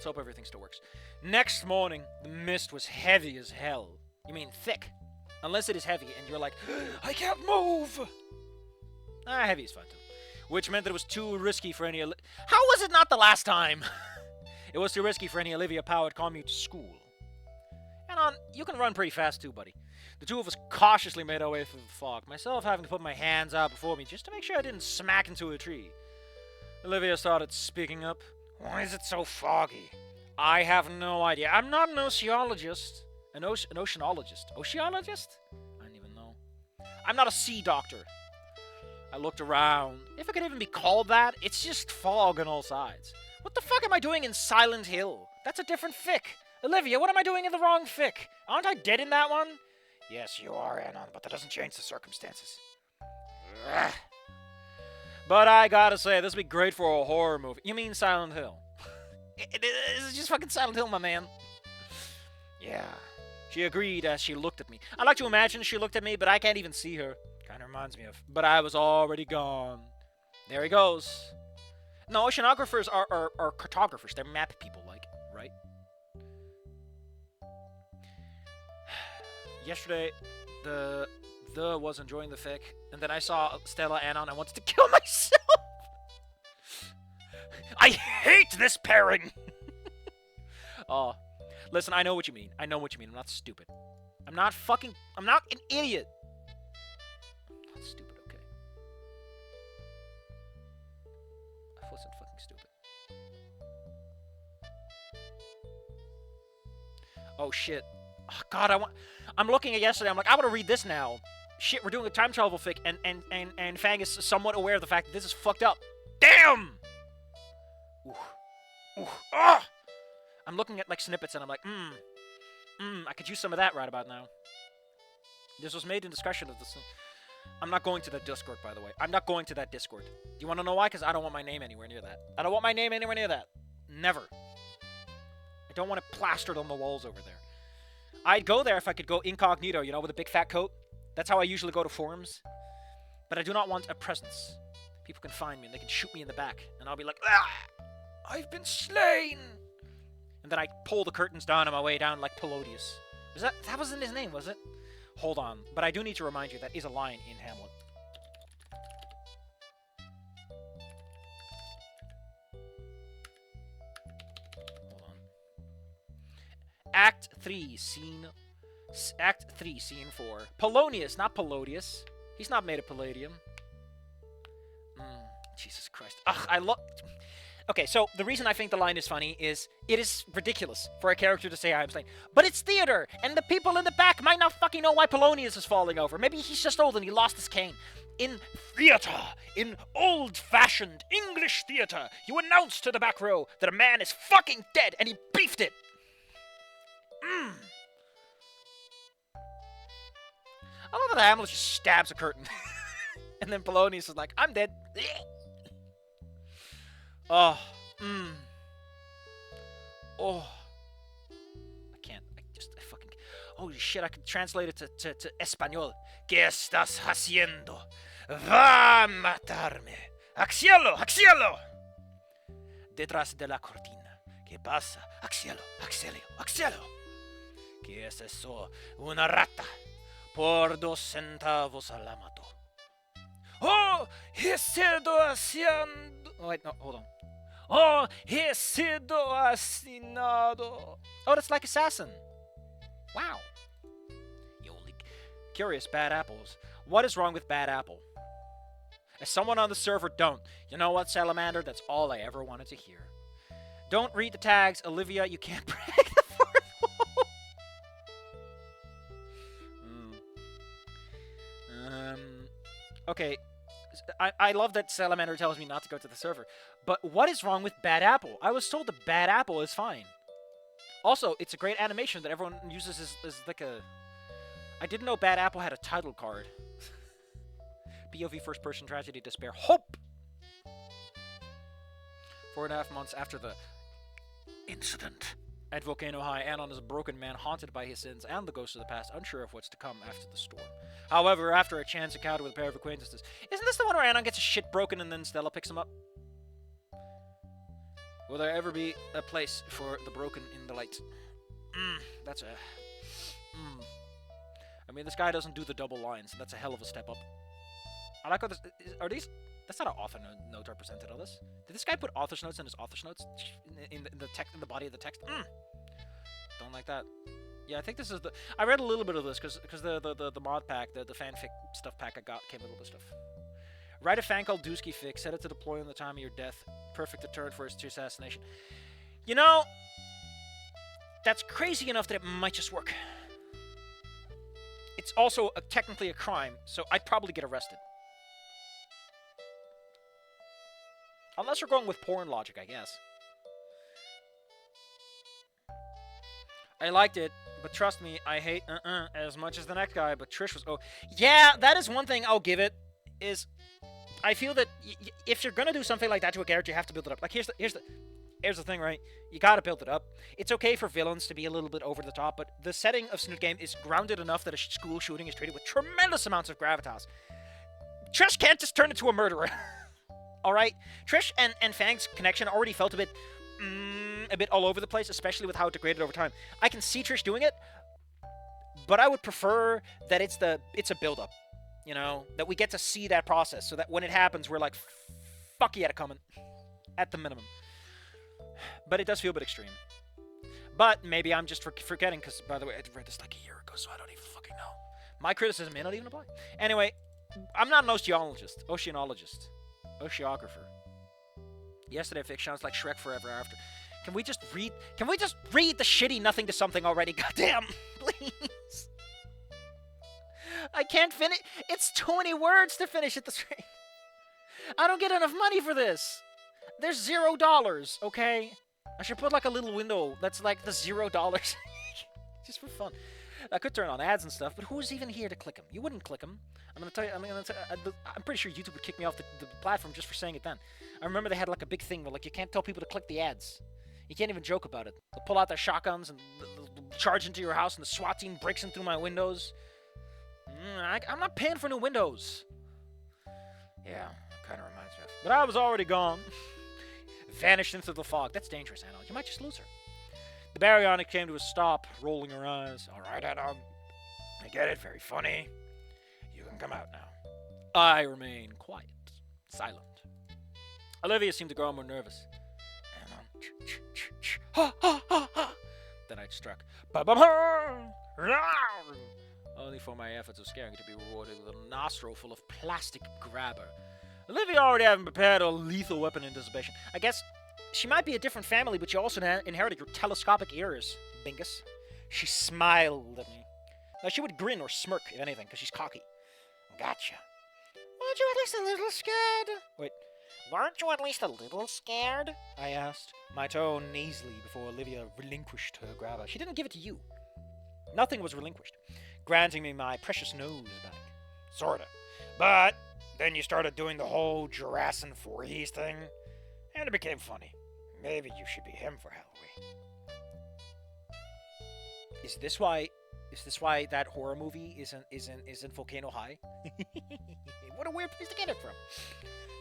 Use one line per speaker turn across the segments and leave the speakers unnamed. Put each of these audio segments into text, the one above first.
hope everything still works. Next morning, the mist was heavy as hell. You mean thick. Unless it is heavy and you're like, I can't move! Heavy is fine too. Which meant that it was too risky for any... How was it not the last time? It was too risky for any Olivia-powered commute to school. And you can run pretty fast too, buddy. The two of us cautiously made our way through the fog, myself having to put my hands out before me just to make sure I didn't smack into a tree. Olivia started speaking up. Why is it so foggy? I have no idea. I'm not an oceologist. An oceanologist. Oceologist? I don't even know. I'm not a sea doctor. I looked around. If it could even be called that, it's just fog on all sides. What the fuck am I doing in Silent Hill? That's a different fic. Olivia, what am I doing in the wrong fic? Aren't I dead in that one? Yes, you are, Anon, but that doesn't change the circumstances. Ugh. But I gotta say, this would be great for a horror movie. You mean Silent Hill? It's just fucking Silent Hill, my man. Yeah. She agreed as she looked at me. I like to imagine she looked at me, but I can't even see her. Kind of reminds me of. But I was already gone. There he goes. No, oceanographers are cartographers. They're map people, like, right? Yesterday, the was enjoying the fic, and then I saw Stella Anon. I wanted to kill myself. I hate this pairing. Oh, listen, I know what you mean. I know what you mean. I'm not stupid. I'm not an idiot. I'm not stupid, okay? I wasn't fucking stupid. Oh shit. Oh, God, I'm looking at yesterday. I'm like, I want to read this now. Shit, we're doing a time travel fic, and Fang is somewhat aware of the fact that this is fucked up. Damn! Ah! I'm looking at like snippets and I'm like, I could use some of that right about now. This was made in discussion of this. I'm not going to that Discord, by the way. I'm not going to that Discord. Do you want to know why? Because I don't want my name anywhere near that. I don't want my name anywhere near that. Never. I don't want it plastered on the walls over there. I'd go there if I could go incognito, you know, with a big fat coat. That's how I usually go to forums. But I do not want a presence. People can find me and they can shoot me in the back. And I'll be like, I've been slain! And then I pull the curtains down on my way down like Polodius. That wasn't his name, was it? Hold on. But I do need to remind you that is a line in Hamlet. Hold on. Act 3, Scene 4. Polonius, not Polodius. He's not made of palladium. Jesus Christ. Ugh, I love... Okay, so the reason I think the line is funny is it is ridiculous for a character to say I'm slain. But it's theater, and the people in the back might not fucking know why Polonius is falling over. Maybe he's just old and he lost his cane. In theater, in old-fashioned English theater, you announce to the back row that a man is fucking dead and he beefed it. I love that Hamlet just stabs a curtain. And then Polonius is like, I'm dead. Oh. Oh. I fucking... Holy shit, I can translate it to Espanol. ¿Qué estás haciendo? Va a matarme. ¡Al cielo! ¡Al cielo! Detrás de la cortina. ¿Qué pasa? ¡Al cielo! ¡Al cielo! ¡Al cielo! ¿Qué es eso? Una rata. Por 2 centavos a la mató. Oh, he sido haciendo... Oh, wait, no, hold on. Oh, he sido asesinado. Oh, that's like assassin. Wow. You only... Curious, bad apples. What is wrong with bad apple? As someone on the server, don't. You know what, Salamander? That's all I ever wanted to hear. Don't read the tags. Olivia, you can't break the fourth wall. Okay, I love that Salamander tells me not to go to the server, but what is wrong with Bad Apple? I was told that Bad Apple is fine. Also, it's a great animation that everyone uses as like a... I didn't know Bad Apple had a title card. POV First Person Tragedy Despair. Hope! 4.5 months after the incident at Volcano High, Anon is a broken man haunted by his sins and the ghosts of the past, unsure of what's to come after the storm. However, after a chance encounter with a pair of acquaintances... Isn't this the one where Anon gets his shit broken and then Stella picks him up? Will there ever be a place for the broken in the light? That's a... I mean, this guy doesn't do the double lines. That's a hell of a step up. I like how this... Are these... That's not an author note represented on this. Did this guy put author's notes in his author's notes? In the text, in the body of the text? Don't like that. Yeah, I think this is the... I read a little bit of this, because the mod pack, the fanfic stuff pack I got came with all this stuff. Write a fan called Dusky Fix. Set it to deploy on the time of your death. Perfect deterrent for its assassination. You know... That's crazy enough that it might just work. It's also technically a crime, so I'd probably get arrested. Unless we're going with porn logic, I guess. I liked it, but trust me, I hate as much as the next guy, but Trish was... Oh, yeah, that is one thing I'll give it, is... I feel that if you're gonna do something like that to a character, you have to build it up. Like, here's the thing, right? You gotta build it up. It's okay for villains to be a little bit over the top, but the setting of Snoot Game is grounded enough that a school shooting is treated with tremendous amounts of gravitas. Trish can't just turn into a murderer. Alright? Trish and Fang's connection already felt a bit all over the place, especially with how it degraded over time. I can see Trish doing it, but I would prefer that it's a build-up. You know? That we get to see that process, so that when it happens, we're like, fuck, you had it coming. At the minimum. But it does feel a bit extreme. But maybe I'm just forgetting, because, by the way, I read this like a year ago, so I don't even fucking know. My criticism may not even apply. Anyway, I'm not an oceanologist. Oceanographer. Yesterday fiction sounds like Shrek Forever After. Can we just read the shitty nothing to something already? Goddamn, please. I can't finish. It's too many words to finish at the rate. I don't get enough money for this. There's $0, okay? I should put like a little window that's like the $0. Just for fun. I could turn on ads and stuff, but who's even here to click them? You wouldn't click them. I'm pretty sure YouTube would kick me off the platform just for saying it then. I remember they had like a big thing where like you can't tell people to click the ads. You can't even joke about it. They'll pull out their shotguns and they'll charge into your house and the SWAT team breaks in through my windows. I'm not paying for new windows. Yeah, kind of reminds me of. But I was already gone. Vanished into the fog. That's dangerous, Anna. You might just lose her. The Baryonyx came to a stop, rolling her eyes. All right, Anna. I get it. Very funny. You can come out now. I remain quiet, silent. Olivia seemed to grow more nervous. Anna. Then I struck. Only for my efforts of scaring her to be rewarded with a nostril full of plastic grabber. Olivia already having prepared a lethal weapon in anticipation. I guess she might be a different family, but she also inherited your telescopic ears, Bingus. She smiled at me. Now, she would grin or smirk, if anything, because she's cocky. Gotcha. Weren't you at least a little scared? Wait, weren't you at least a little scared? I asked, my tone nasally before Olivia relinquished her grabber. She didn't give it to you. Nothing was relinquished, granting me my precious nose back. Sorta. But then you started doing the whole Jurassic Freeze thing, and it became funny. Maybe you should be him for Halloween. Is this why that horror movie is in Volcano High? What a weird place to get it from.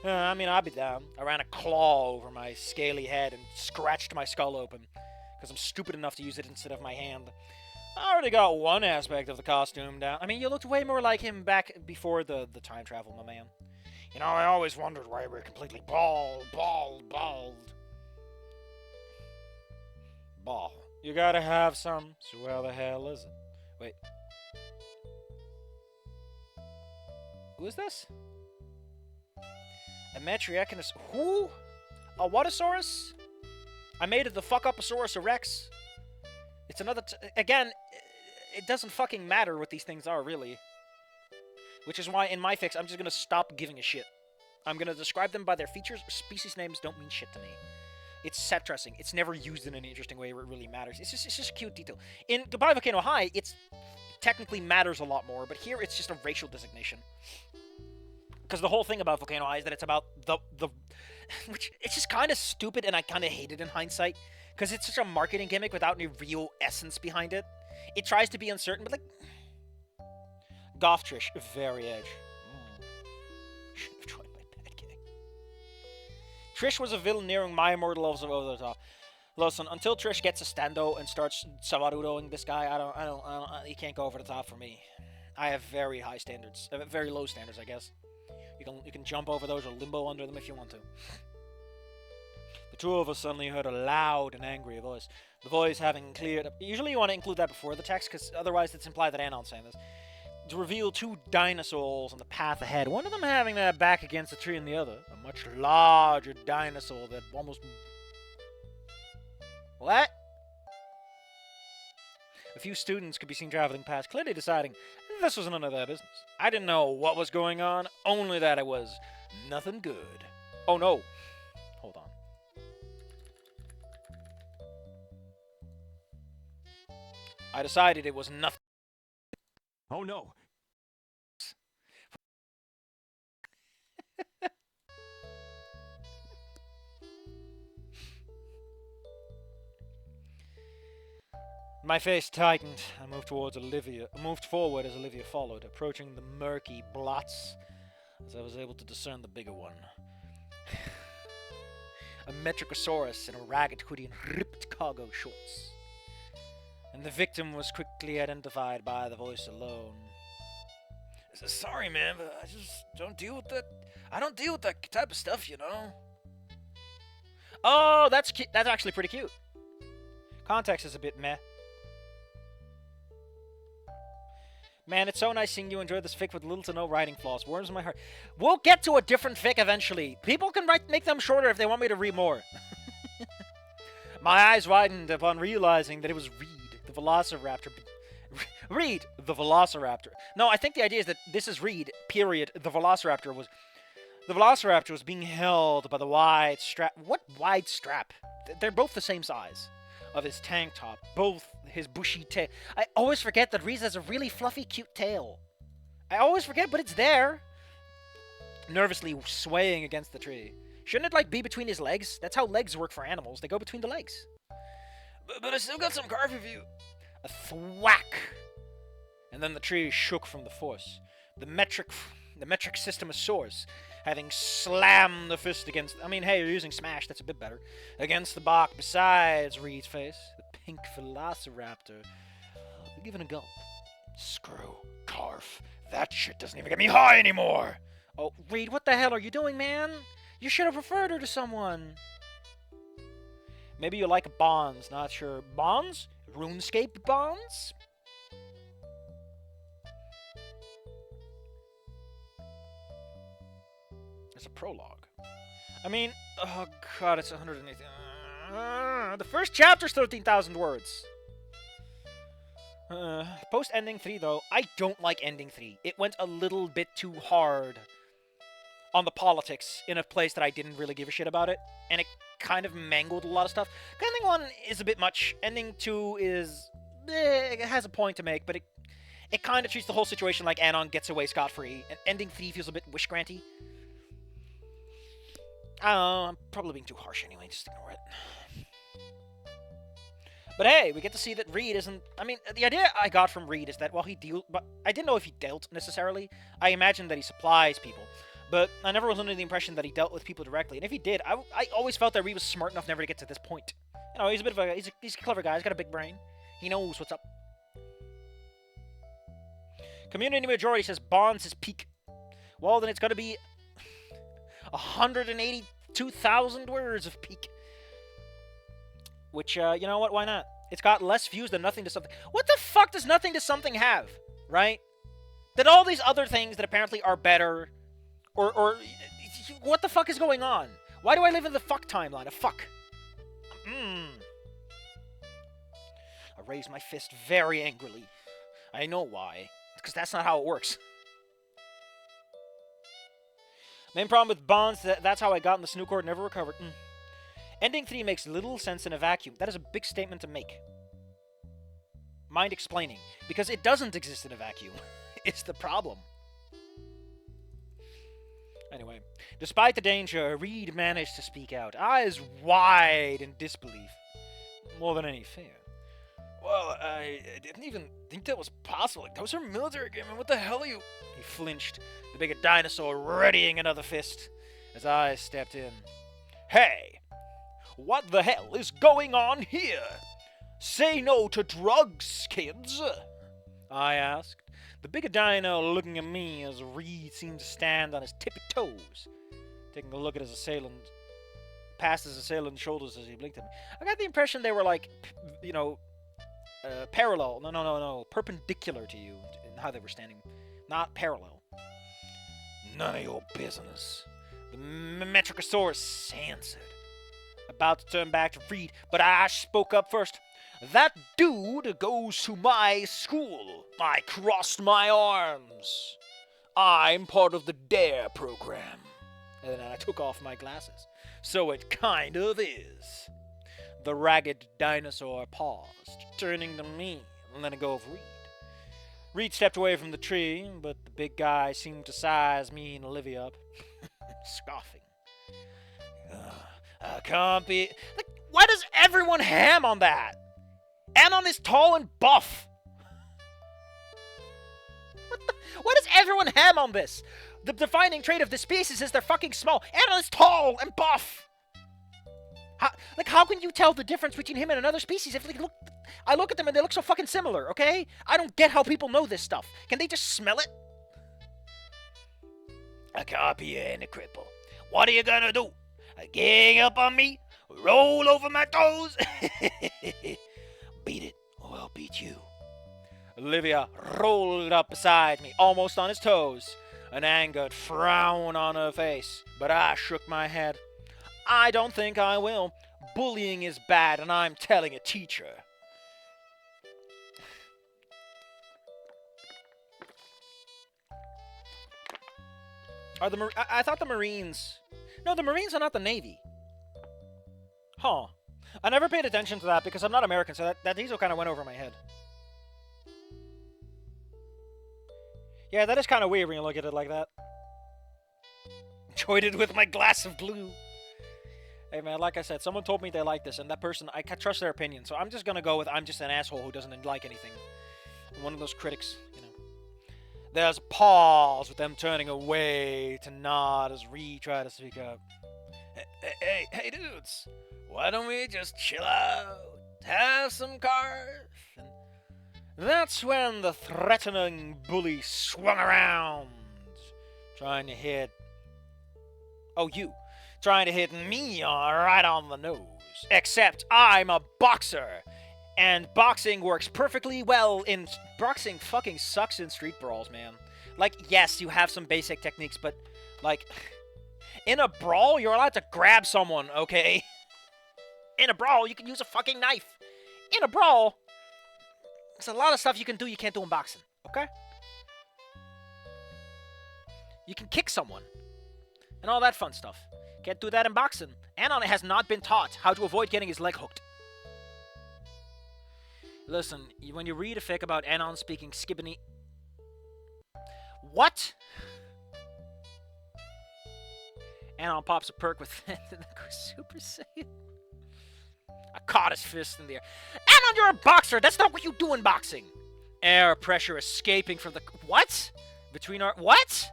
I mean, I'd be down. I ran a claw over my scaly head and scratched my skull open, because I'm stupid enough to use it instead of my hand. I already got one aspect of the costume down. I mean, you looked way more like him back before the time travel, my man. You know, I always wondered why we're completely bald. Ball. You gotta have some, so where the hell is it? Wait. Who is this? A Metriachinus. Who? A Whatasaurus? I made it the fuck-up-asaurus Rex. It's another... Again, it doesn't fucking matter what these things are, really. Which is why, in my fix, I'm just gonna stop giving a shit. I'm gonna describe them by their features. Species names don't mean shit to me. It's set dressing. It's never used in an interesting way where it really matters. It's just a cute detail. In Goodbye Volcano High, it's technically matters a lot more, but here it's just a racial designation. Because the whole thing about Volcano High is that it's about the which, it's just kind of stupid, and I kind of hate it in hindsight. Because it's such a marketing gimmick without any real essence behind it. It tries to be uncertain, but like... Goth Trish, very edge. Should have joined my bad gang. Trish was a villain nearing my immortal levels of over the top. Listen, until Trish gets a stando and starts Savarudoing this guy, he can't go over the top for me. I have very high standards, very low standards, I guess. You can jump over those or limbo under them if you want to. The two of us suddenly heard a loud and angry voice. The voice having cleared up. Usually you want to include that before the text, because otherwise it's implied that Anon's saying this. To reveal two dinosaurs on the path ahead. One of them having their back against the tree and the other a much larger dinosaur that almost... What? A few students could be seen traveling past, clearly deciding this was none of their business. I didn't know what was going on, only that it was nothing good. Oh no. Hold on. I decided it was nothing.
Oh no.
My face tightened. I moved towards Olivia. Moved forward as Olivia followed, approaching the murky blots as I was able to discern the bigger one. A Metricosaurus in a ragged hoodie and ripped cargo shorts. And the victim was quickly identified by the voice alone. Sorry, man, but I just don't deal with that. I don't deal with that type of stuff, you know. Oh, that's actually pretty cute. Context is a bit meh. Man, it's so nice seeing you enjoy this fic with little to no writing flaws. Warms my heart. We'll get to a different fic eventually. People can make them shorter if they want me to read more. My eyes widened upon realizing that it was Reed, the Velociraptor. Reed, the Velociraptor. No, I think the idea is that this is Reed, period. The Velociraptor was being held by the wide strap. What wide strap? They're both the same size of his tank top. Both his bushy tail. I always forget that Reed has a really fluffy, cute tail. I always forget, but it's there. Nervously swaying against the tree. Shouldn't it, be between his legs? That's how legs work for animals. They go between the legs. But I still got some carving view. A thwack. And then the tree shook from the force. The metric Systemosaurus, having slammed the fist against... I mean, hey, you're using Smash, that's a bit better. Against the bark besides Reed's face. The pink Velociraptor. Given a gulp. Screw. Carf. That shit doesn't even get me high anymore. Oh, Reed, what the hell are you doing, man? You should have referred her to someone. Maybe you like Bonds, not sure. Bonds? RuneScape Bonds? It's a prologue. I mean, oh god, it's 180. The first chapter's 13,000 words. Post ending 3, though, I don't like ending 3. It went a little bit too hard on the politics in a place that I didn't really give a shit about it, and it kind of mangled a lot of stuff. Ending 1 is a bit much. Ending 2 is... it has a point to make, but it kind of treats the whole situation like Anon gets away scot-free, and ending 3 feels a bit wish-granty. I don't know, I'm probably being too harsh anyway, just ignore it. But hey, we get to see that Reed isn't... I mean, the idea I got from Reed is that while he deals... But I didn't know if he dealt, necessarily. I imagined that he supplies people. But I never was under the impression that he dealt with people directly. And if he did, I always felt that Reed was smart enough never to get to this point. You know, he's a bit of a... He's a clever guy, he's got a big brain. He knows what's up. Community majority says Bonds is peak. Well, then it's got to be 182,000 words of peak. Which, you know what, why not? It's got less views than Nothing to Something. What the fuck does Nothing to Something have, right? That all these other things that apparently are better, or what the fuck is going on? Why do I live in the fuck timeline of fuck? I raised my fist very angrily. I know why. It's because that's not how it works. Main problem with Bonds, that's how I got in the snoo court, never recovered. Ending 3 makes little sense in a vacuum. That is a big statement to make. Mind explaining. Because it doesn't exist in a vacuum. It's the problem. Anyway, despite the danger, Reed managed to speak out, eyes wide in disbelief. More than any fear. Well, I didn't even think that was possible. Like, those are military equipment. What the hell are you... He flinched, the big dinosaur readying another fist. His eyes stepped in. Hey, what the hell is going on here? Say no to drugs, kids, I asked, the big dino looking at me as Reed seemed to stand on his tippy toes, taking a look at his assailant, past his assailant's shoulders as he blinked at me. I got the impression they were like, parallel. No, perpendicular to you in how they were standing, not parallel. None of your business, the Metricosaurus answered, about to turn back to Reed, but I spoke up first. That dude goes to my school. I crossed my arms. I'm part of the DARE program. And then I took off my glasses. So it kind of is. The ragged dinosaur paused, turning to me and letting go of Reed. Reed stepped away from the tree, but the big guy seemed to size me and Olivia up, scoffing. I can't be... Like, why does everyone ham on that? Anon is tall and buff. Why does everyone ham on this? The defining trait of this species is they're fucking small. Anon is tall and buff. How can you tell the difference between him and another species if I look at them and they look so fucking similar, okay? I don't get how people know this stuff. Can they just smell it? I copy you and a cripple. What are you gonna do? Gang up on me? Roll over my toes? Beat it, or I'll beat you. Olivia rolled up beside me, almost on his toes, an angered frown on her face, but I shook my head. I don't think I will. Bullying is bad, and I'm telling a teacher. I thought the Marines... No, the Marines are not the Navy. Huh. I never paid attention to that because I'm not American, so that diesel kind of went over my head. Yeah, that is kind of weird when you look at it like that. Enjoyed it with my glass of glue. Hey man, like I said, someone told me they like this, and that person, I can trust their opinion, so I'm just gonna go with I'm just an asshole who doesn't like anything. I'm one of those critics, you know. There's a pause with them turning away to nod as Reed tried to speak up. Hey, dudes. Why don't we just chill out, have some cards? And that's when the threatening bully swung around, trying to hit me right on the nose. Except I'm a boxer, and boxing works perfectly well in... Boxing fucking sucks in street brawls, man. Like, yes, you have some basic techniques, but, like... In a brawl, you're allowed to grab someone, okay? In a brawl, you can use a fucking knife. In a brawl, there's a lot of stuff you can do you can't do in boxing, okay? You can kick someone, and all that fun stuff. Can't do that in boxing. Anon has not been taught how to avoid getting his leg hooked. Listen, when you read a fic about Anon speaking Skibbany... What? Anon pops a perk with Super Saiyan. I caught his fist in the air. Anon, you're a boxer! That's not what you do in boxing! Air pressure escaping from the... What? Between our... What?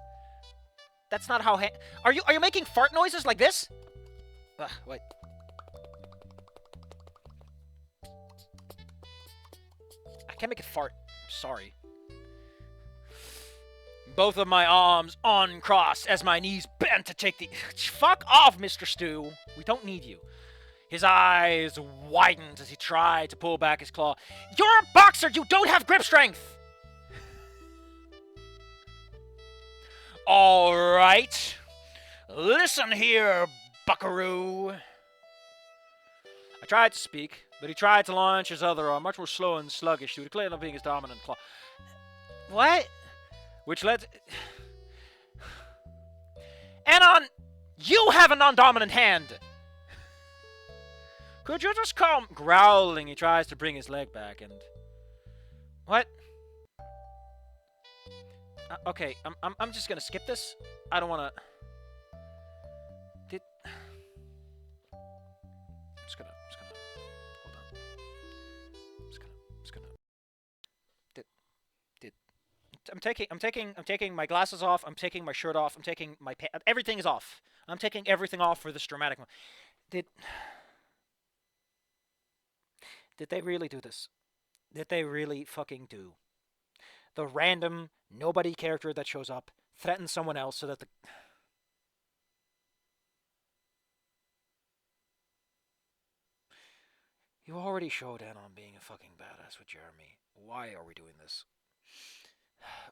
That's not how... Are you making fart noises like this? Wait. I can't make it fart. Sorry. Both of my arms uncrossed as my knees bent to take the... Fuck off, Mr. Stew. We don't need you. His eyes widened as he tried to pull back his claw. You're a boxer! You don't have grip strength! All right. Listen here, buckaroo. I tried to speak, but he tried to launch his other arm, much more slow and sluggish, due to clearly being his dominant claw. What? Which led to... Anon, you have a non-dominant hand! Could you just come? Growling, he tries to bring his leg back and... What? Okay, I'm just gonna skip this. I don't wanna... I'm taking my glasses off. I'm taking my shirt off. I'm taking my everything is off. I'm taking everything off for this dramatic moment. Did they really do this? Did they really fucking do? The random nobody character that shows up threatens someone else so that the You already showed Anon being a fucking badass with Jeremy. Why are we doing this?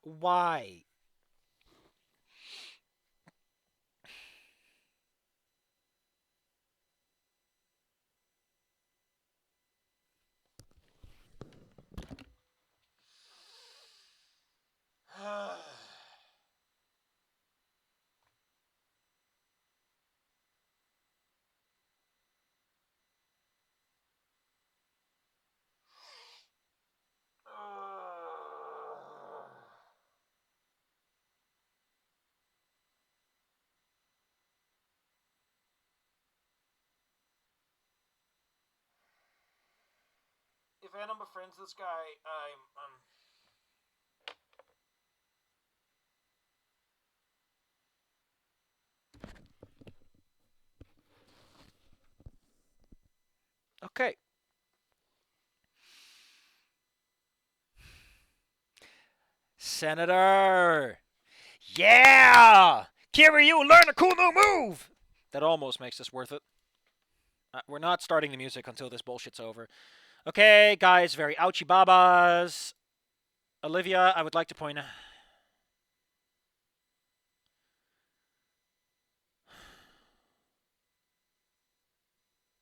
Why? If Anon befriends this guy, I'm okay. Senator! Yeah! Kiryu, learn a cool new move! That almost makes this worth it. We're not starting the music until this bullshit's over. Okay, guys, very ouchie babas. Olivia, I would like to point out.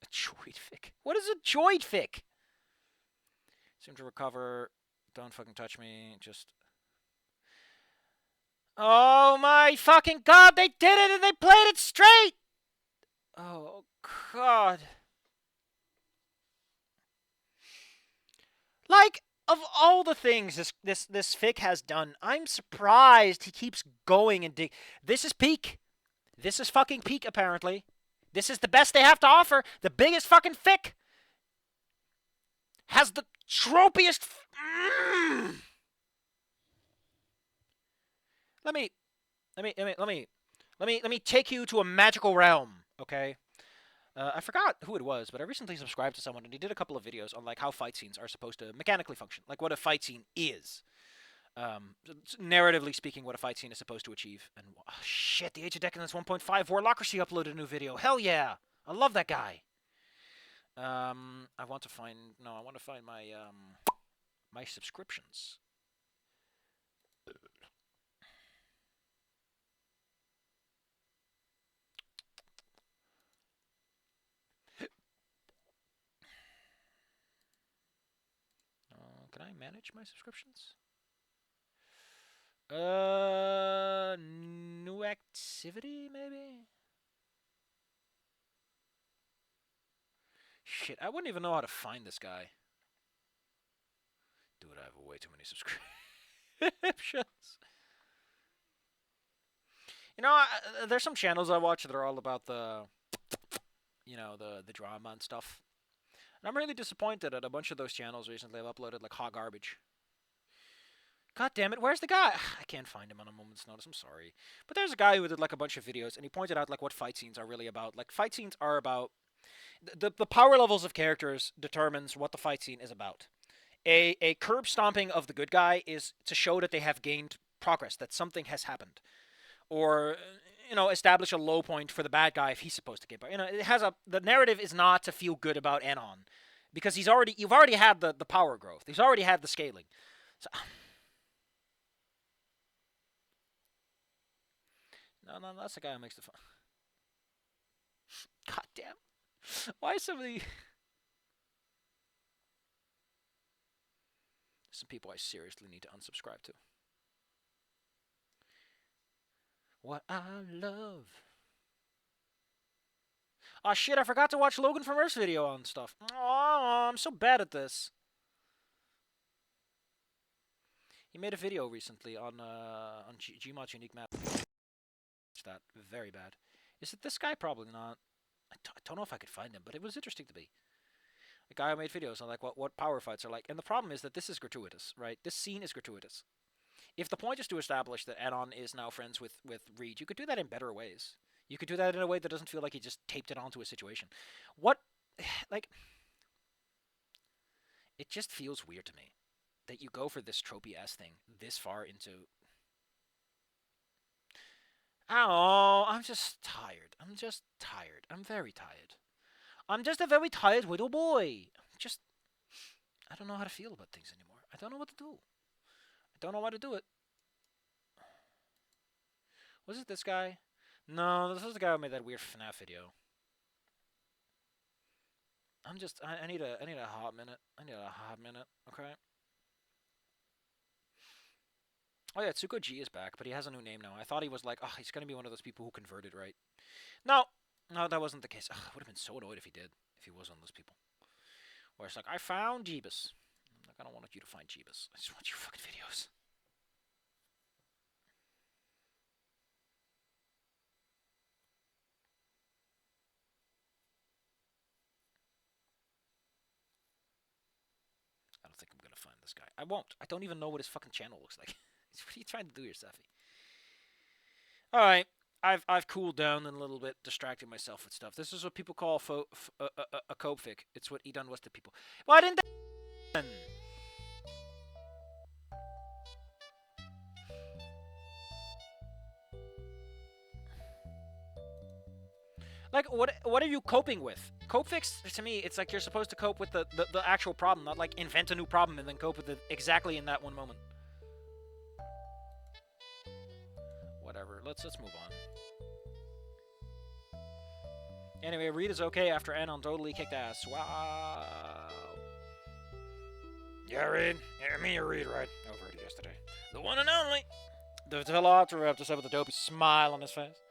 A Joydfic? What is a Joydfic? Seem to recover. Don't fucking touch me. Just. Oh my fucking god, they did it and they played it straight! Oh god. Like, of all the things this fic has done, I'm surprised he keeps going and This is peak. This is fucking peak, apparently. This is the best they have to offer. The biggest fucking fic. Has the tropiest... Let me take you to a magical realm, okay? I forgot who it was, but I recently subscribed to someone, and he did a couple of videos on like how fight scenes are supposed to mechanically function, like what a fight scene is. Narratively speaking, what a fight scene is supposed to achieve. And oh, shit, the Age of Decadence 1.5 Warlocracy uploaded a new video. Hell yeah, I love that guy. I want to find my my subscriptions. Can I manage my subscriptions? New activity, maybe? Shit, I wouldn't even know how to find this guy. Dude, I have way too many subscriptions. You know, there's some channels I watch that are all about the, you know, the drama and stuff. And I'm really disappointed at a bunch of those channels recently have uploaded like hot garbage. God damn it, where's the guy? I can't find him on a moment's notice, I'm sorry. But there's a guy who did like a bunch of videos, and he pointed out like what fight scenes are really about. Like, fight scenes are about... The power levels of characters determines what the fight scene is about. A curb stomping of the good guy is to show that they have gained progress, that something has happened. Or, you know, establish a low point for the bad guy if he's supposed to get by. You know, it has a... The narrative is not to feel good about Anon. Because you've already had the power growth. He's already had the scaling. So... No, that's the guy who makes the fun. God damn. Why is somebody... Some people I seriously need to unsubscribe to. What I love. Oh shit, I forgot to watch Logan from Earth's video on stuff. Oh, I'm so bad at this. He made a video recently on Gmod's unique map. That very bad. Is it this guy? Probably not. I don't know if I could find him, but it was interesting to me. A guy who made videos on like what power fights are like, and the problem is that this is gratuitous, right? This scene is gratuitous. If the point is to establish that Anon is now friends with Reed, you could do that in better ways. You could do that in a way that doesn't feel like he just taped it onto a situation. What, like, it just feels weird to me that you go for this tropey-ass thing this far into... Oh, I'm just tired. I'm just tired. I'm very tired. I'm just a very tired little boy. Just, I don't know how to feel about things anymore. I don't know what to do. I don't know how to do it. Was it this guy? No, this was the guy who made that weird FNAF video. I'm just, I need a hot minute. I need a hot minute, okay? Oh yeah, Tsuko G is back, but he has a new name now. I thought he was like, oh, he's gonna be one of those people who converted, right? No, that wasn't the case. Ugh, I would have been so annoyed if he did, if he was one of those people. Where it's like, I found Jeebus. I'm like, I don't want you to find Jeebus. I just want your fucking videos. I don't think I'm gonna find this guy. I won't. I don't even know what his fucking channel looks like. What are you trying to do here, Seffi? Alright. I've cooled down a little bit, distracting myself with stuff. This is what people call a cope fic. It's what he done was to people. Why didn't they... Like, what are you coping with? Cope fix, to me, it's like you're supposed to cope with the actual problem, not like invent a new problem and then cope with it exactly in that one moment. Whatever, let's move on. Anyway, Reed is okay after Anon totally kicked ass. Wow. Yeah, Reed. Yeah, me or Reed, right? Over it yesterday. The one and only. The Velociraptor said with a dopey smile on his face.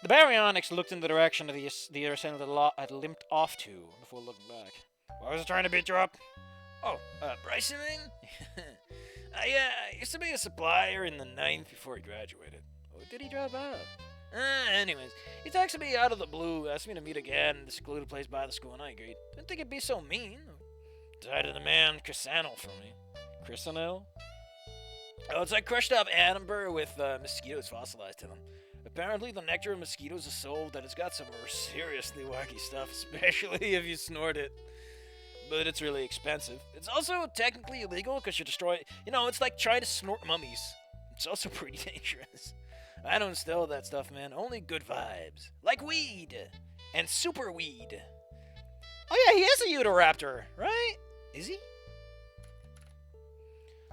The Baryonyx looked in the direction of the ascent of the lot had limped off to before looking back. Why was I trying to beat you up? Oh, Bryson, I used to be a supplier in the 9th before he graduated. Oh, did he drop out? Anyways, he texted me out of the blue, asked me to meet again in the secluded place by the school, and I agreed. Didn't think it'd be so mean. Decided the man Chrysanel for me. Chrysanel? Oh, it's like crushed up amber with mosquitoes fossilized in them. Apparently, the nectar of mosquitoes is so that it's got some more seriously wacky stuff, especially if you snort it. But it's really expensive. It's also technically illegal because you destroy... You know, it's like trying to snort mummies. It's also pretty dangerous. I don't steal that stuff, man. Only good vibes. Like weed. And super weed. Oh yeah, he is a Utahraptor, right? Is he?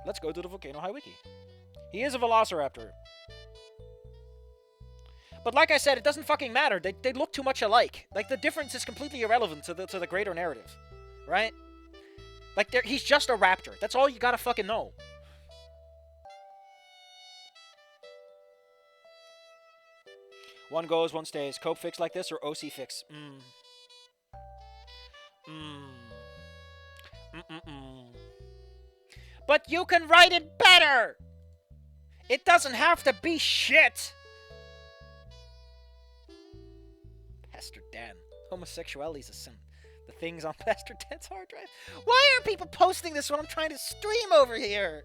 Let's go to the Volcano High Wiki. He is a Velociraptor. But like I said, it doesn't fucking matter. They look too much alike. Like, the difference is completely irrelevant to the greater narrative. Right? Like, he's just a raptor. That's all you gotta fucking know. One goes, one stays. Cope fix like this or OC fix? But you can write it better! It doesn't have to be shit! Pastor Dan. Homosexuality is a sin. The things on Pastor Dan's hard drive. Why aren't people posting this when I'm trying to stream over here?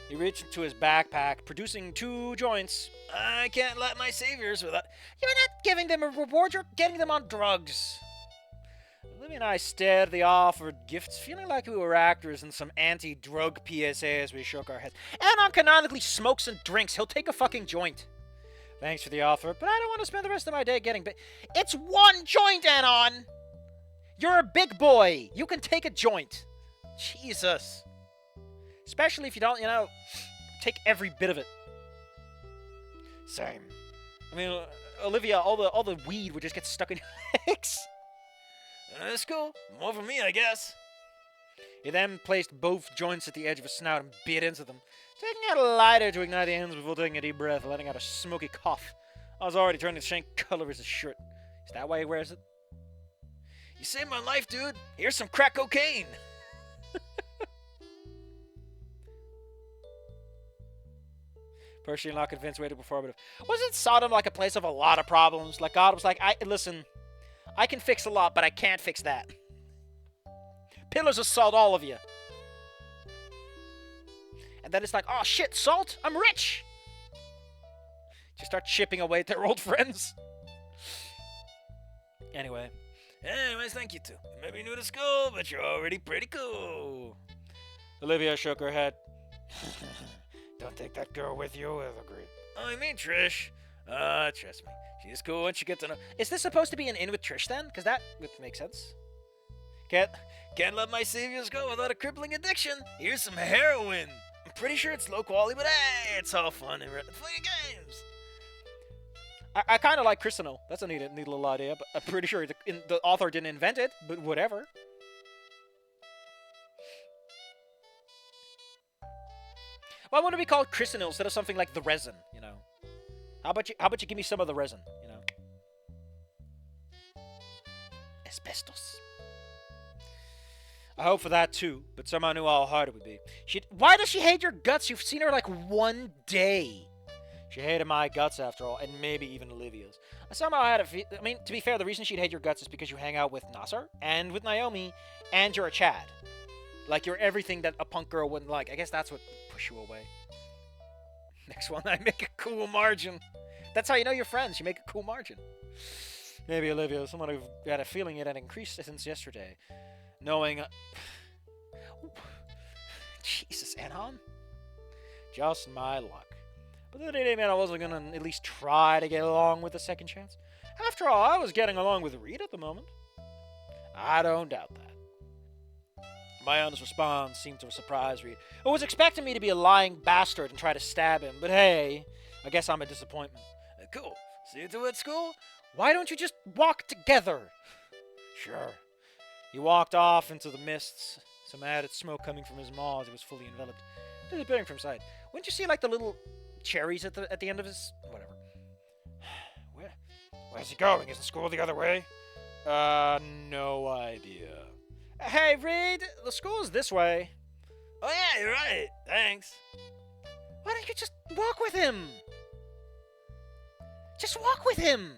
He reached into his backpack, producing 2 joints. I can't let my saviors without... You're not giving them a reward, you're getting them on drugs. Libby and I stared at the offered gifts, feeling like we were actors in some anti-drug PSA as we shook our heads. Anon canonically smokes and drinks. He'll take a fucking joint. Thanks for the offer, but I don't want to spend the rest of my day getting bit. It's 1 joint, Anon! You're a big boy. You can take a joint. Jesus. Especially if you don't, you know, take every bit of it. Same. I mean, Olivia, all the weed would just get stuck in your legs. That's cool. More for me, I guess. He then placed both joints at the edge of his snout and bit into them, taking out a lighter to ignite the ends before taking a deep breath, letting out a smoky cough. I was already turning the same color as his shirt. Is that why he wears it? You saved my life, dude. Here's some crack cocaine. Personally not convinced way too performative. Wasn't Sodom like a place of a lot of problems? Like God was like, listen, I can fix a lot, but I can't fix that. Pillars of salt, all of you. And then it's like, oh shit, Salt, I'm rich! Just start chipping away at their old friends. Anyway. Anyways, thank you too. You may be new to school, but you're already pretty cool. Olivia shook her head. Don't take that girl with you, Evergreen. Oh, you mean Trish? Trust me. She's cool once you get to know. Is this supposed to be an in with Trish then? Because that would make sense. Can't let my saviors go without a crippling addiction. Here's some heroin. I'm pretty sure it's low quality, but hey, it's all fun and playing games. I kind of like Chrysonil. That's a neat little idea, but I'm pretty sure the author didn't invent it, but whatever. Why wouldn't it be called Chrysonil instead of something like the resin, you know? How about you give me some of the resin, you know? Asbestos. I hope for that too, but somehow knew how hard it would be. Why does she hate your guts? You've seen her like one day. She hated my guts after all, and maybe even Olivia's. I somehow had I mean, to be fair, the reason she'd hate your guts is because you hang out with Nasser, and with Naomi, and you're a Chad. Like, you're everything that a punk girl wouldn't like. I guess that's what pushed you away. Next one, I make a cool margin. That's how you know you're friends. You make a cool margin. Maybe Olivia, someone who had a feeling it had increased since yesterday. Knowing... Jesus, Anhan? Just my luck. But that didn't mean I wasn't going to at least try to get along with a second chance. After all, I was getting along with Reed at the moment. I don't doubt that. My honest response seemed to surprise Reed, who was expecting me to be a lying bastard and try to stab him, but hey, I guess I'm a disappointment. Cool. See you two at school? Why don't you just walk together? Sure. He walked off into the mists, some added smoke coming from his maw as he was fully enveloped, disappearing from sight. Wouldn't you see, like, the little cherries at the end of his... whatever. Where's he going? Isn't school the other way? No idea. Hey, Reed, the school's this way. Oh yeah, you're right. Thanks. Why don't you just walk with him? Just walk with him!